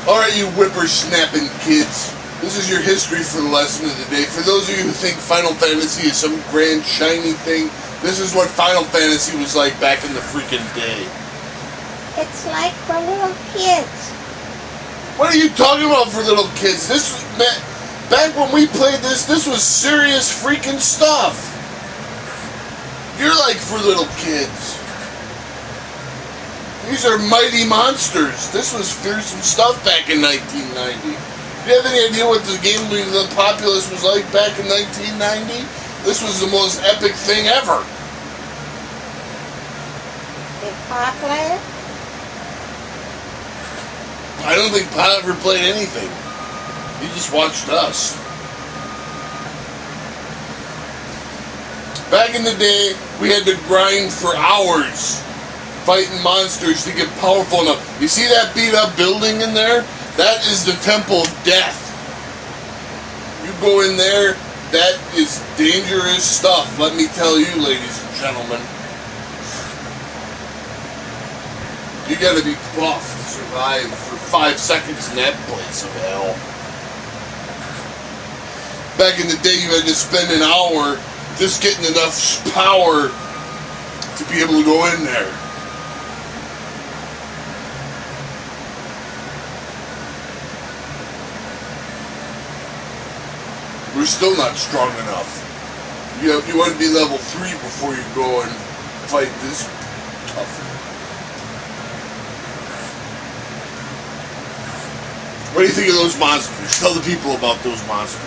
Alright, you whippersnapping kids. This is your history for the lesson of the day. For those of you who think Final Fantasy is some grand, shiny thing, this is what Final Fantasy was like back in the freaking day. It's like for little kids. What are you talking about for little kids? This, back when we played this was serious freaking stuff. You're like for little kids. These are mighty monsters. This was fearsome stuff back in 1990. Do you have any idea what the game the populace was like back in 1990? This was the most epic thing ever. Did Pop play it? I don't think Pop ever played anything. He just watched us. Back in the day, we had to grind for hours fighting monsters to get powerful enough. You see that beat up building in there? That is the Temple of Death. You go in there, that is dangerous stuff, let me tell you, ladies and gentlemen. You gotta be buff to survive for 5 seconds in that place of hell. Back in the day, you had to spend an hour just getting enough power to be able to go in there. We're still not strong enough. You want to be level 3 before you go and fight this tough. What do you think of those monsters? Tell the people about those monsters.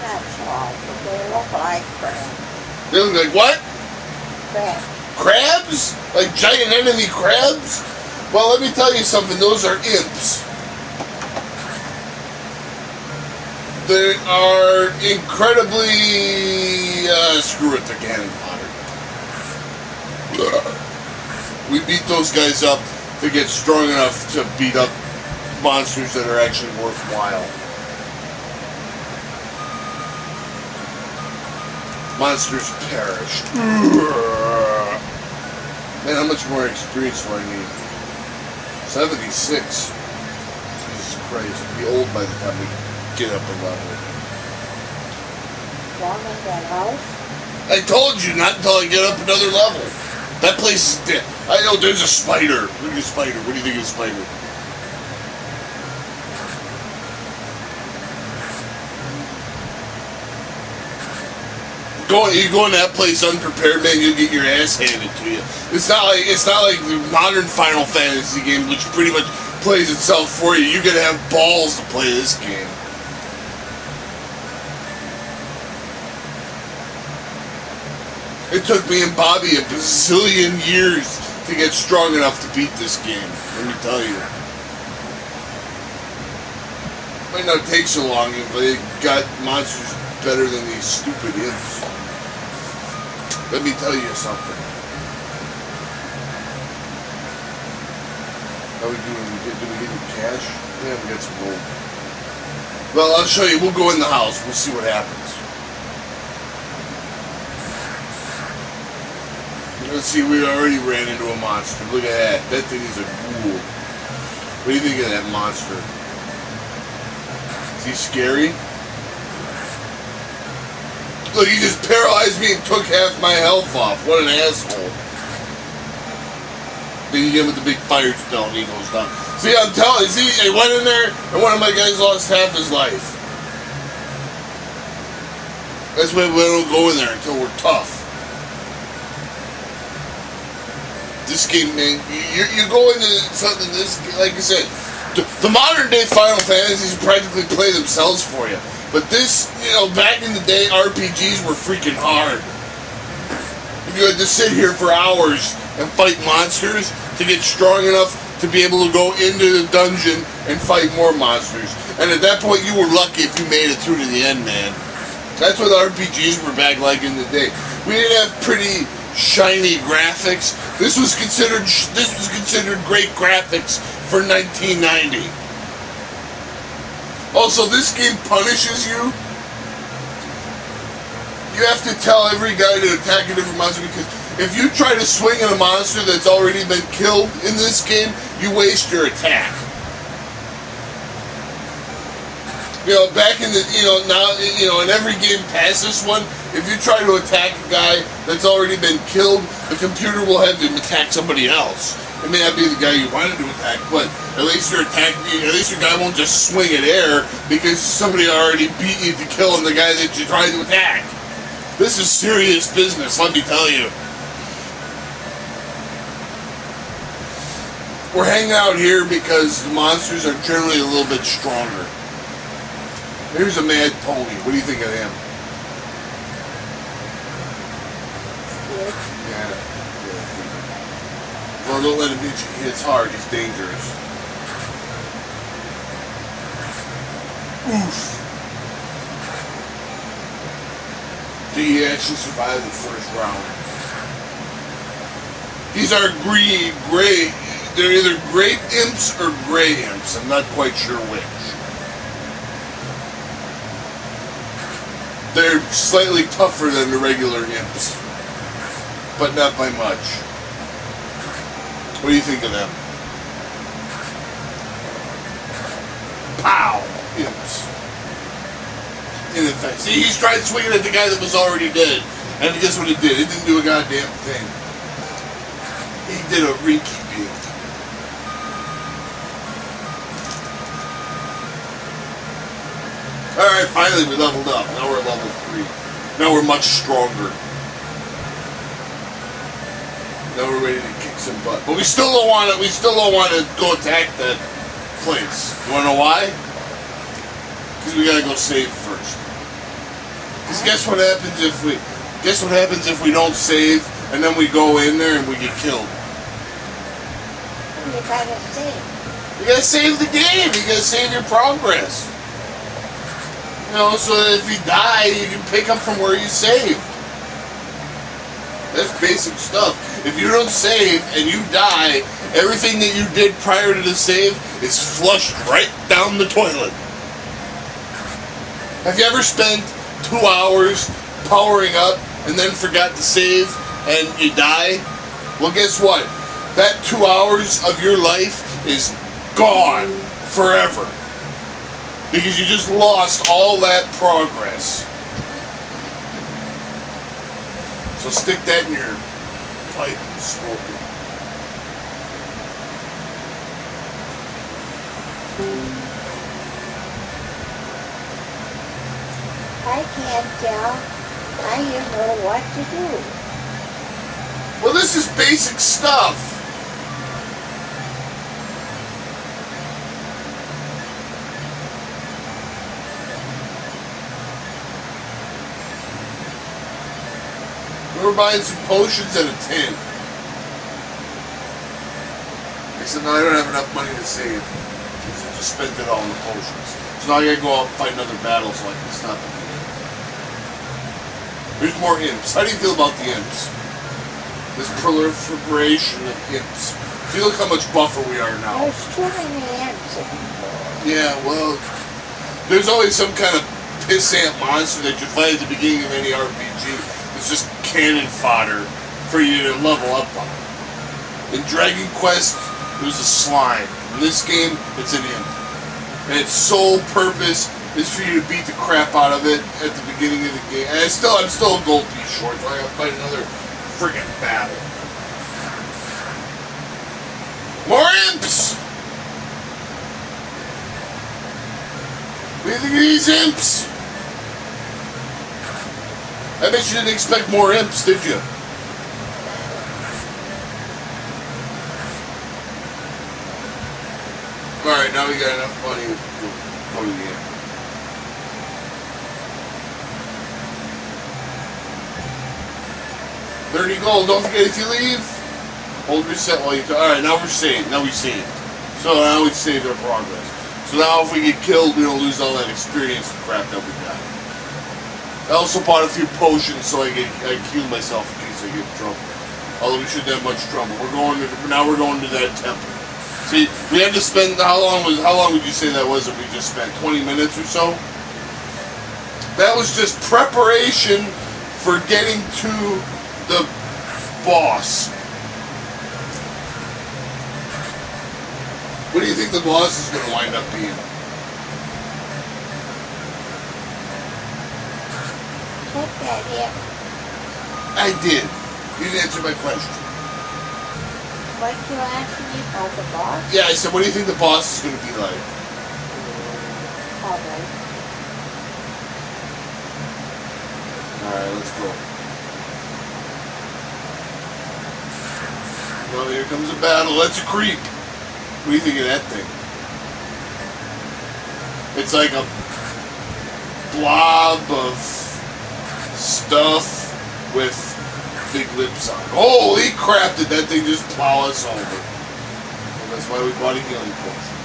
That's all, but they look like crabs. They look like what? Crabs. Crabs? Like giant enemy crabs? Well, let me tell you something. Those are imps. They are incredibly... screw it, they're cannon fodder. We beat those guys up to get strong enough to beat up monsters that are actually worthwhile. Monsters perished. Man, how much more experience do I need? 76. Jesus Christ, I'll be old by the time we get up a level. I told you not until I get up another level. That place is dead. I know there's a spider. Look at the spider. What do you think of the spider? You go in that place unprepared, man, you'll get your ass handed to you. It's not like the modern Final Fantasy game, which pretty much plays itself for you. You gotta have balls to play this game. It took me and Bobby a bazillion years to get strong enough to beat this game, let me tell you. Might not take so long, but it got monsters better than these stupid imps. Let me tell you something. How we doing? Did we get any cash? Yeah, we got some gold. Well, I'll show you. We'll go in the house. We'll see what happens. Let's see, we already ran into a monster. Look at that. That thing is a ghoul. What do you think of that monster? Is he scary? Look, he just paralyzed me and took half my health off. What an asshole. Then you get him with the big fire spell and he goes down. See, I'm telling you, see, I went in there and one of my guys lost half his life. That's why we don't go in there until we're tough. This game, man, you go into something, this, like I said, the modern day Final Fantasies practically play themselves for you. But this, back in the day, RPGs were freaking hard. You had to sit here for hours and fight monsters to get strong enough to be able to go into the dungeon and fight more monsters. And at that point, you were lucky if you made it through to the end, man. That's what RPGs were back like in the day. We didn't have pretty, shiny graphics. This was considered great graphics for 1990. Also, this game punishes you. You have to tell every guy to attack a different monster, because if you try to swing at a monster that's already been killed in this game, you waste your attack. back in the, now, in every game past this one, if you try to attack a guy that's already been killed, the computer will have him attack somebody else. It may not be the guy you wanted to attack, but at least your guy won't just swing at air because somebody already beat you to killing the guy that you tried to attack. This is serious business, let me tell you. We're hanging out here because the monsters are generally a little bit stronger. Here's a mad pony. What do you think of him? Yeah. Well, don't let him hit you. He hits hard. He's dangerous. Oof. Did he actually survive the first round? These are gray. They're either great imps or gray imps. I'm not quite sure which. They're slightly tougher than the regular imps, but not by much. What do you think of them? Pow! Imps. In effect. See, he's tried swinging at the guy that was already dead, and guess what it did? It didn't do a goddamn thing. He did a reeky beat. Alright, finally we leveled up. Now we're at level 3. Now we're much stronger. Now we're ready to kick some butt. But we still don't want to go attack that place. You wanna know why? Because we gotta go save first. Because guess what happens if we don't save and then we go in there and we get killed? You gotta save. You gotta save the game, you gotta save your progress. So that if you die, you can pick up from where you saved. That's basic stuff. If you don't save and you die, everything that you did prior to the save is flushed right down the toilet. Have you ever spent 2 hours powering up and then forgot to save and you die? Well, guess what? That 2 hours of your life is gone forever. Because you just lost all that progress. So stick that in your pipe and smoke it. I can't tell. I don't know what to do. Well, this is basic stuff. We're buying some potions and a tin. Except now I don't have enough money to save. Because I just spent it all on the potions. So now I gotta go out and fight another battle so I can stop it. There's more imps. How do you feel about the imps? This proliferation of imps. See, look how much buffer we are now. There's too many ants in there. Yeah, well, there's always some kind of pissant monster that you fight at the beginning of any RPG. It's just cannon fodder for you to level up on. In Dragon Quest, it was a slime. In this game, it's an imp. And its sole purpose is for you to beat the crap out of it at the beginning of the game. And I'm still a gold piece short, so I gotta fight another friggin' battle. More imps! What do you think of these imps? I bet you didn't expect more imps, did you? Alright, now we got enough money to go to the end. $30 gold. Don't forget, if you leave, hold reset while you talk. Alright, now we're saved. Now we saved. So now we've saved our progress. So now if we get killed, we don't lose all that experience and crap that we got. I also bought a few potions so I heal myself in case I get in trouble. Although we shouldn't have much trouble. Now we're going to that temple. See, we had to spend how long would you say that was that we just spent? 20 minutes or so? That was just preparation for getting to the boss. What do you think the boss is going to wind up being? put that in? I did. You didn't answer my question. What you asking me about the boss? Yeah, I said, what do you think the boss is going to be like? Alright. Alright, let's go. Well, here comes a battle. Let's a creep. What do you think of that thing? It's like a blob of stuff with big lips on it. Holy crap, did that thing just plow us over. Well, that's why we bought a healing potion.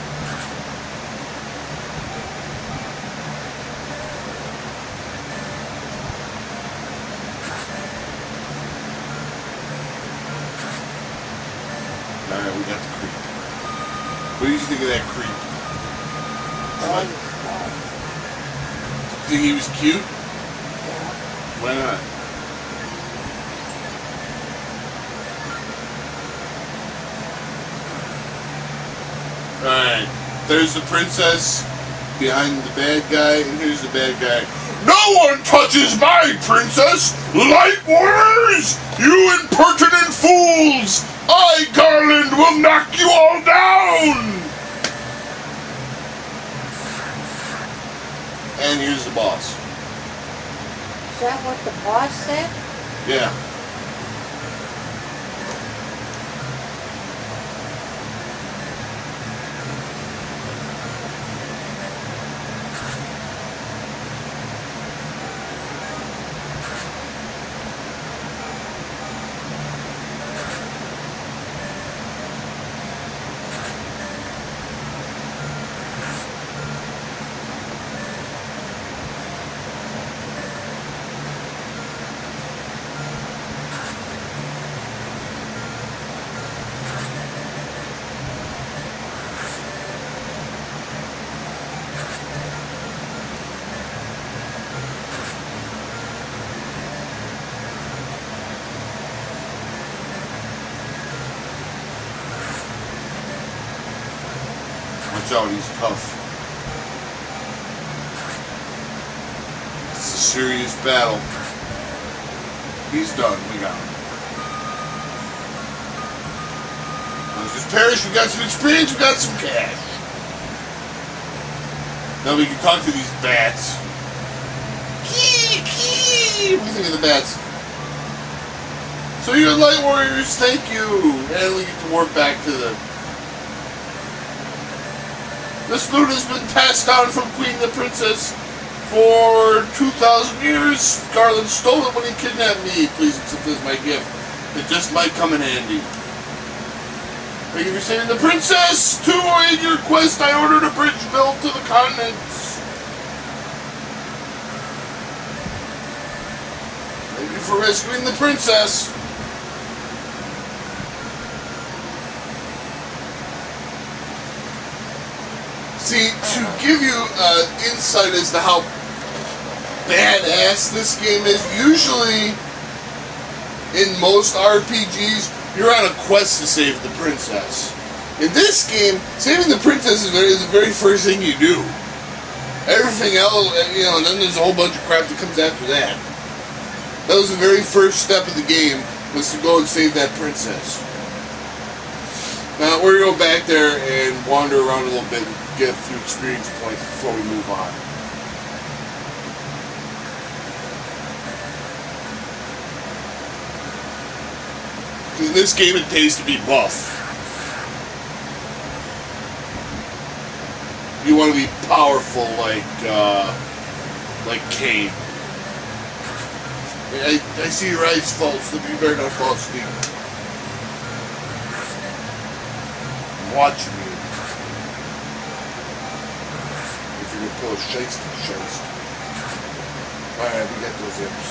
Alright, we got the creep. What did you think of that creep? Think he was cute? Yeah. Why not? Alright, there's the princess behind the bad guy, and here's the bad guy. No one touches my princess! Light warriors! You impertinent fools! I, Garland, will knock you all down! And here's the boss. Is that what the boss said? Yeah. Watch out, he's tough. It's a serious battle. He's done, we got him. Let's just perish, we got some experience, we got some cash. Now we can talk to these bats. Kee, kee! What do you think of the bats? So you're light warriors, thank you! And we get to warp back to the... This loot has been passed down from Queen the Princess for 2,000 years. Garland stole it when he kidnapped me. Please accept this as my gift. It just might come in handy. Thank you for saving the princess. To aid your quest, I ordered a bridge built to the continents. Thank you for rescuing the princess. See, to give you insight as to how badass this game is, usually in most RPGs, you're on a quest to save the princess. In this game, saving the princess is the very first thing you do. Everything else, and then there's a whole bunch of crap that comes after that. That was the very first step of the game, was to go and save that princess. Now, we're going to go back there and wander around a little bit and get a few experience points before we move on. In this game, it pays to be buff. You want to be powerful like Kane. I see your eyes fall asleep. You better not fall asleep. Watch me. If you're gonna pull a shiesty. Alright, we got those hips.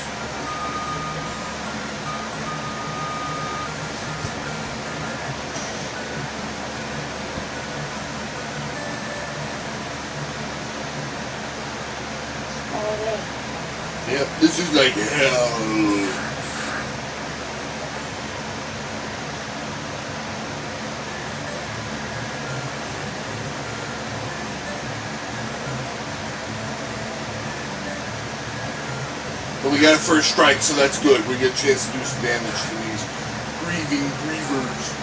Yep, this is like hell. But we got a first strike, so that's good. We get a chance to do some damage to these grieving grievers.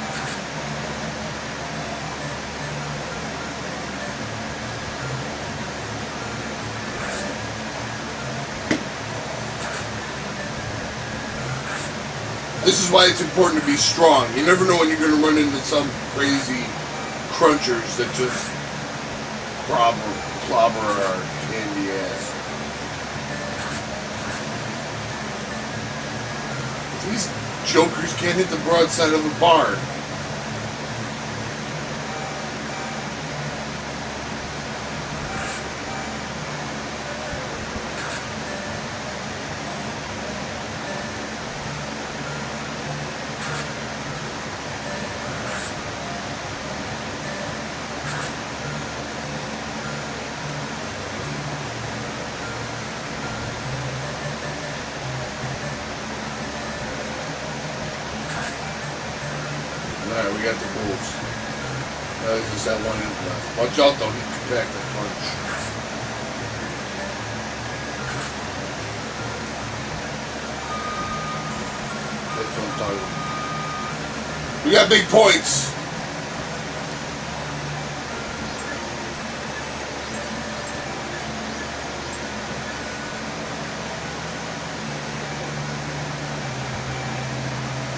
This is why it's important to be strong. You never know when you're going to run into some crazy crunchers that just clobber our candy ass. These jokers can't hit the broadside of a barn. Alright, we got the wolves. There's just that one end left. Watch out though, he can back that punch. That's what I'm talking about. We got big points.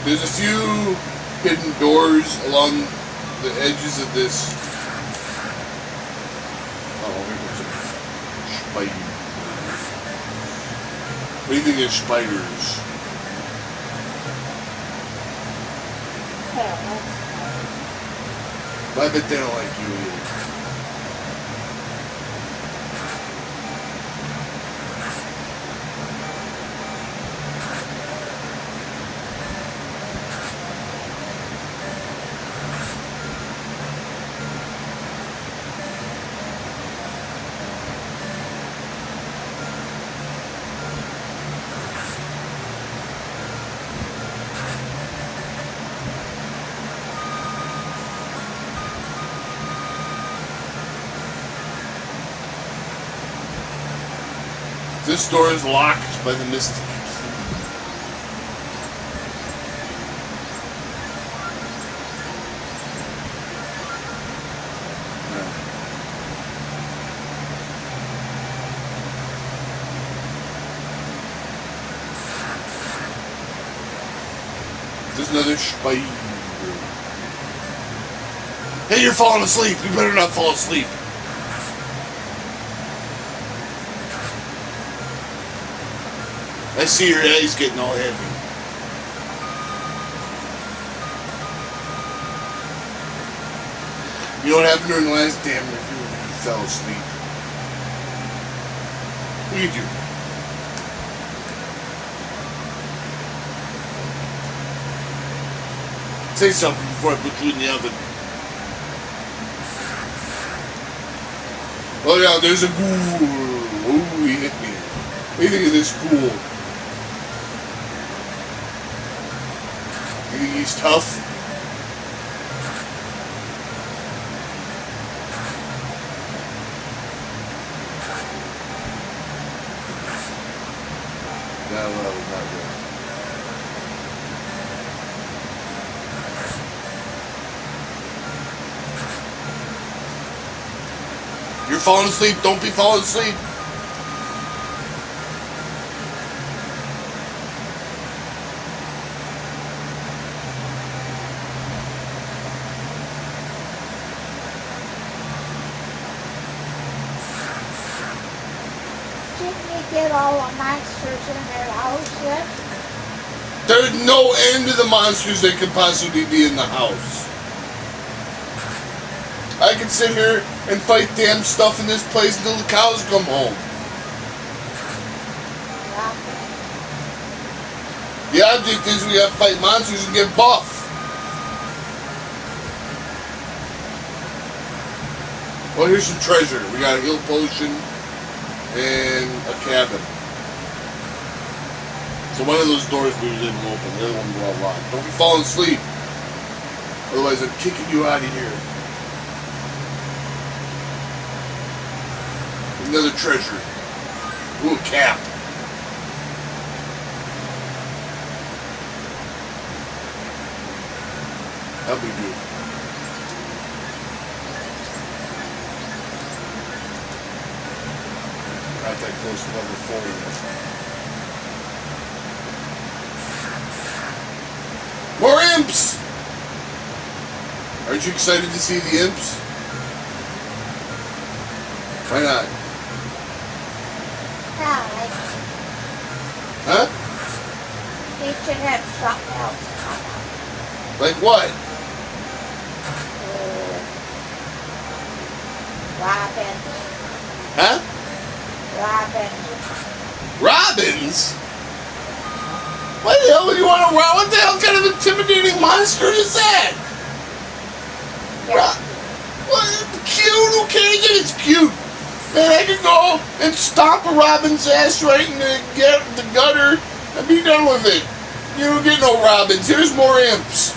There's a few hidden doors along the edges of this. Oh, here comes a spider. What do you think of spiders? I bet they don't like you either. This door is locked by the mystic key. There's another spider. Hey, you're falling asleep. You better not fall asleep. I see your eyes getting all heavy. You know what happened during the last damn review? You fell asleep. What do you do? Say something before I put you in the oven. Oh yeah, there's a ghoul. Ooh, he hit me. What do you think of this ghoul? You think he's tough? No, not good. You're falling asleep. Don't be falling asleep. Get all the monsters in their house yet? There's no end to the monsters that could possibly be in the house. I could sit here and fight damn stuff in this place until the cows come home. The object is we have to fight monsters and get buff. Well, here's some treasure. We got a heal potion and a cabin. So one of those doors we was able to open, the other one will locked. Don't be falling asleep. Otherwise I'm kicking you out of here. Another treasure. Ooh, a cap. Help me, dude. Not that close to level 4 yet. More imps! Aren't you excited to see the imps? Why not? Right. Huh? He should have something else coming. Like what? Robin. Huh? Robin. Robins? What the hell would you want to rob? What the hell kind of intimidating monster is that? Yeah. What? Cute? Who cares if it's cute? Man, I could go and stomp a robin's ass right in the gutter and be done with it. You don't get no robins. Here's more imps.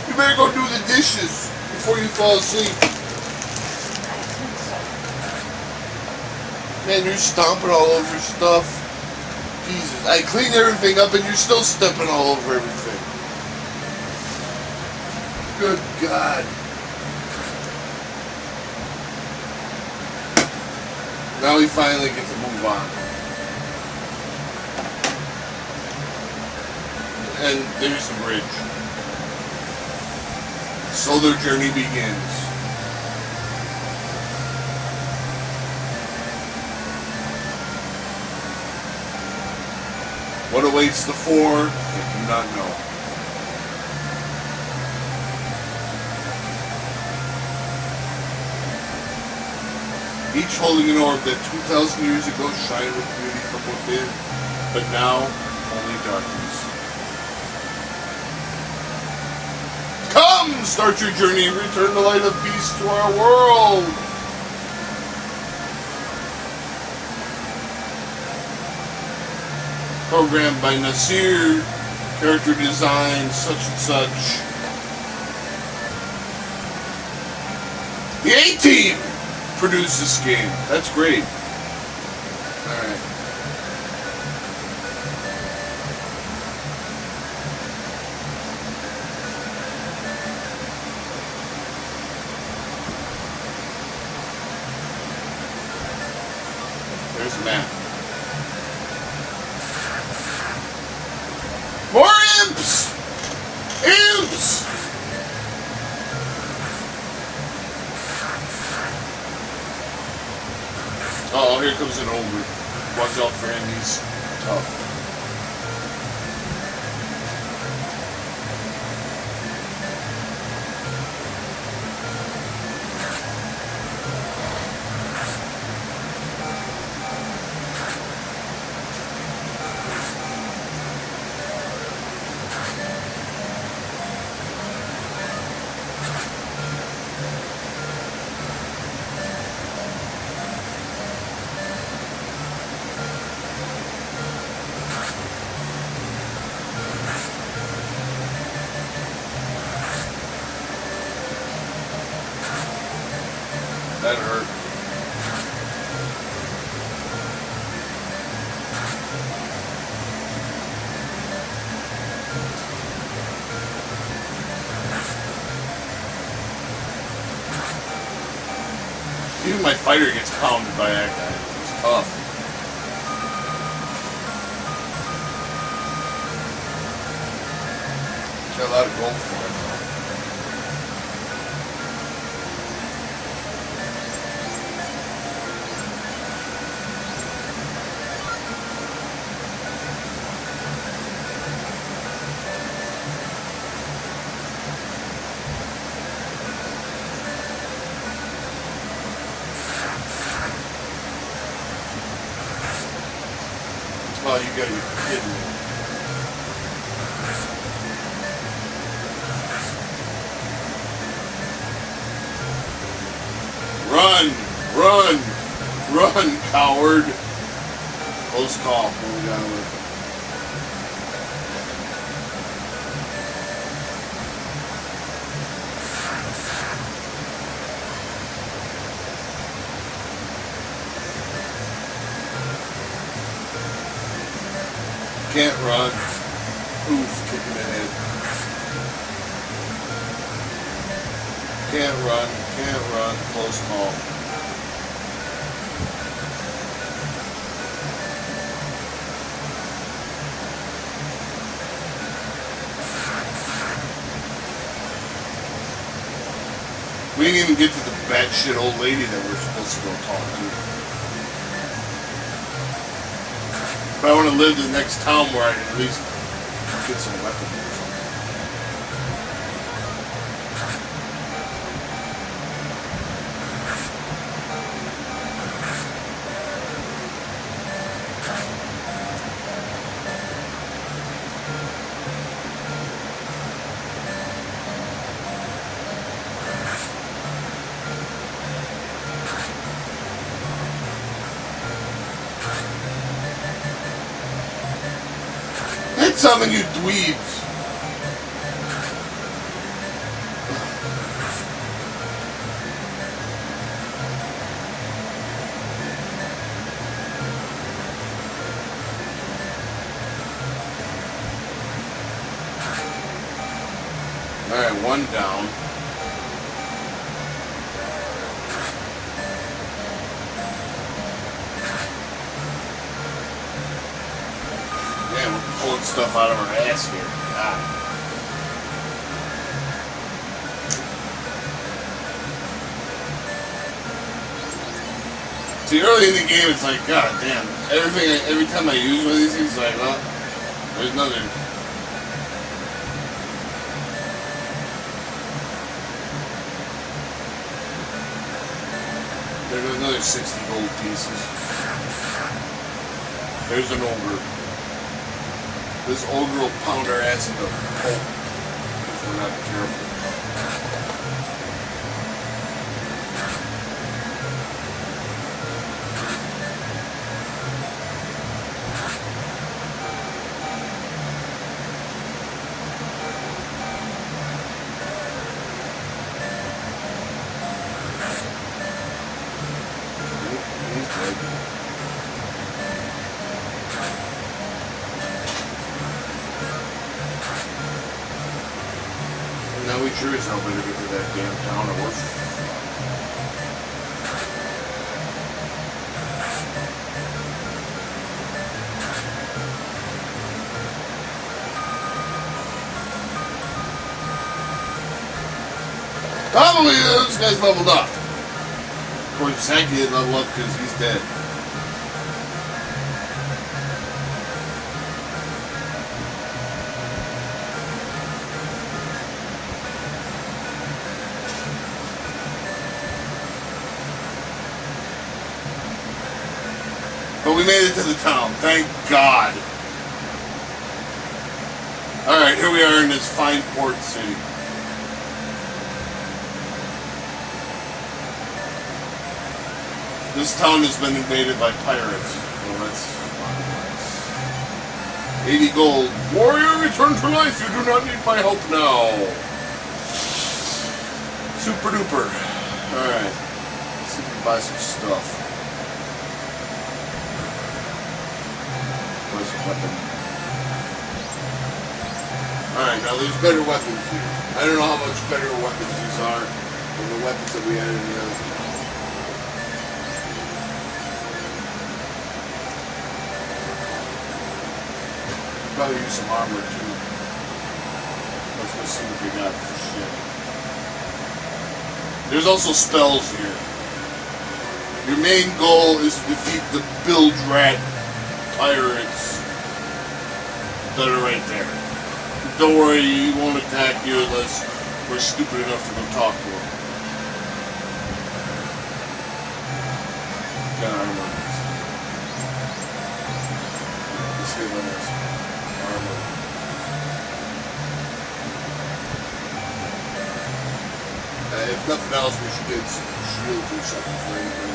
You better go do the dishes before you fall asleep. Man, you're stomping all over stuff. Jesus, I cleaned everything up and you're still stepping all over everything. Good God. Now we finally get to move on. And there's the bridge. So their journey begins. What awaits the four, they do not know. Each holding an orb that 2,000 years ago shined with beauty from within, but now only darkness. Come, start your journey and return the light of peace to our world. Programmed by Nasir, character design, such and such. The A-Team produced this game. That's great. Alright. There's the map. More imps! Imps! Oh, here comes an ogre. Watch out for him, he's tough. That hurt. Even my fighter gets pounded by that guy. It's tough. Got a lot of gold for it. Oh, you gotta be kidding me. Run! Run! Run, coward! Close call. What we got with it? Can't run. Oof, kick in the head. Can't run, close call. We didn't even get to the batshit old lady that we're supposed to go talk to. But I want to live in the next town where I can at least get some weapons or something. Hit something, you dweebs! Alright, one down. Yeah, we're pulling stuff out of our ass here. God. See, early in the game, it's like, God damn. Every time I use one of these things, it's like, well, there's another. There's another 60 gold pieces. There's an ogre. This ogre will pound our ass into pulp if we're not careful. He's dead. Now we sure as hell better get to that damn town or we're probably this guy's leveled up. Of course, Saki didn't level up because he's dead. But we made it to the town, thank God. Alright, here we are in this fine port city. This town has been invaded by pirates. Well, that's 80 gold. Warrior, return to life. You do not need my help now. Super duper. Alright. Let's see if we can buy some stuff. Where's the weapon? Alright, now there's better weapons here. I don't know how much better weapons these are than the weapons that we had in the other. Probably use some armor too. Let's go see what we got for shit. There's also spells here. Your main goal is to defeat the bilge rat pirates that are right there. Don't worry, he won't attack you unless we're stupid enough to go talk to him. Got armor. Let's see what else. Armor. If nothing else, we should get some shields or something for anybody.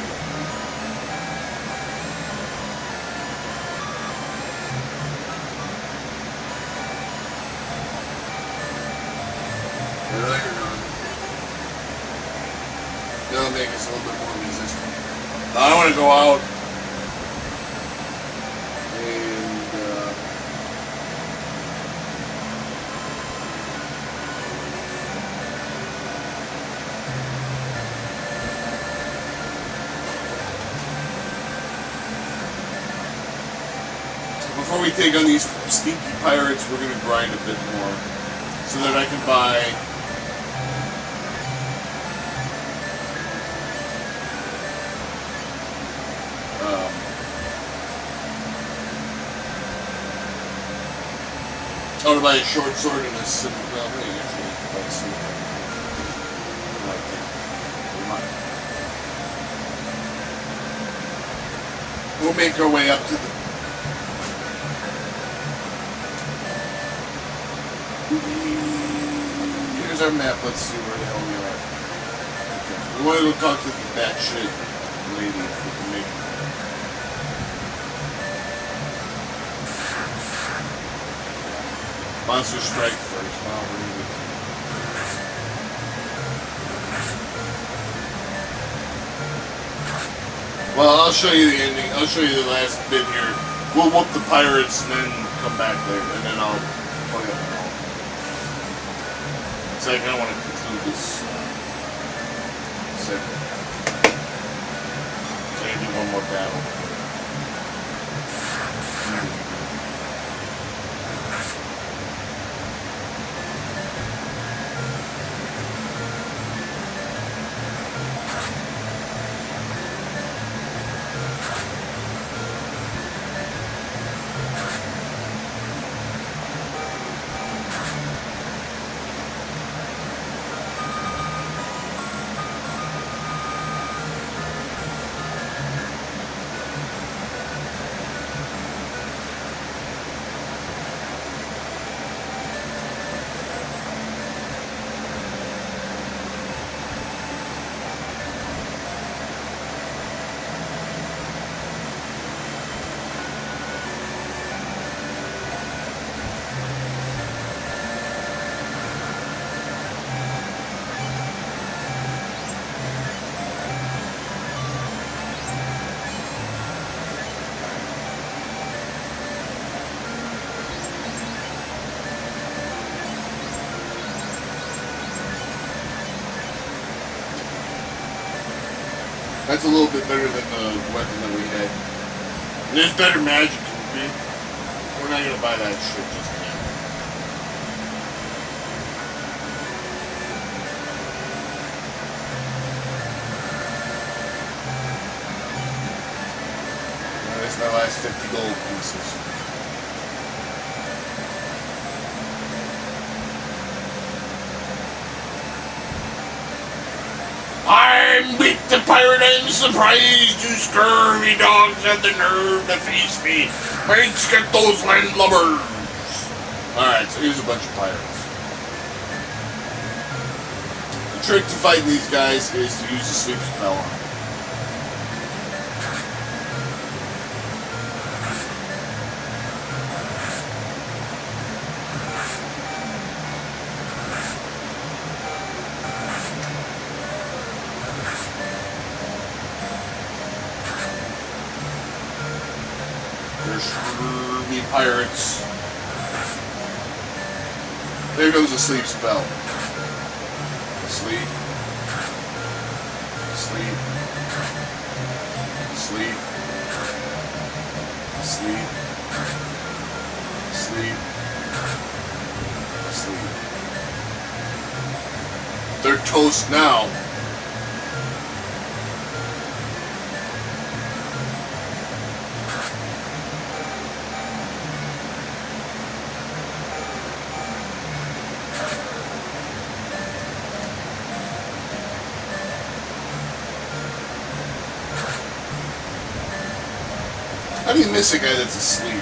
That'll make us a little bit more resistant. Now I want to go out and before we take on these stinky pirates, we're gonna grind a bit more so that I can buy. I want to buy a short sword and a simple. Well, hey, actually, let's see. Like that. We'll make our way up to the. Here's our map. Let's see where the hell we are. Okay. We want to go talk to the batshit lady if we can make it. Monster strike first. Well, we're gonna Well, I'll show you the ending. I'll show you the last bit here. We'll whoop the pirates and then come back later, and then I'll play up and all. So I kind of want to conclude this segment. So I can do one more battle. That's a little bit better than the weapon that we had. And there's better magic, okay? We're not gonna buy that shit just yet. That's my last 50 gold pieces. I'm weak to pirate and surprised. You scurvy dogs have the nerve to face me. Let's get those landlubbers. Alright, so here's a bunch of pirates. The trick to fighting these guys is to use the sleep spell on them. Screwy pirates. There goes the sleep spell. Sleep. Sleep. Sleep. Sleep. Sleep. Sleep. They're toast now. How do you miss a guy that's asleep?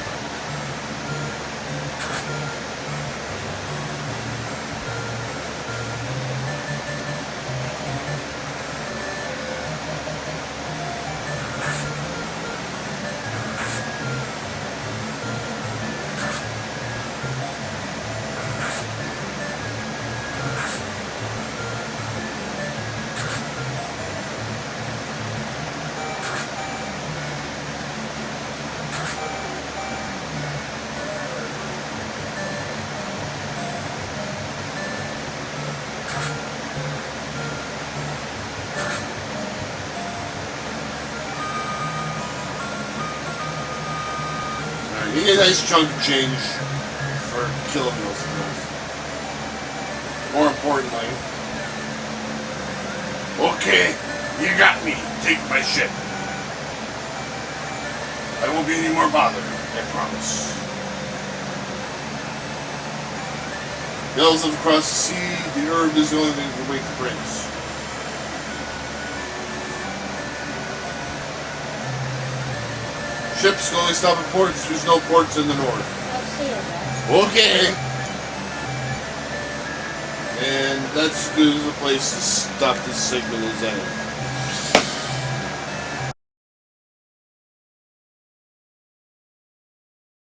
You get a nice chunk of change for killing those things. More importantly, okay, you got me. Take my ship. I won't be any more bothered, I promise. Hills live across the sea. The herb is the only thing that can wake the prince. Ships can only stop at ports. There's no ports in the north. I'll see you then. Okay. And that's as good as a place to stop this segment as any.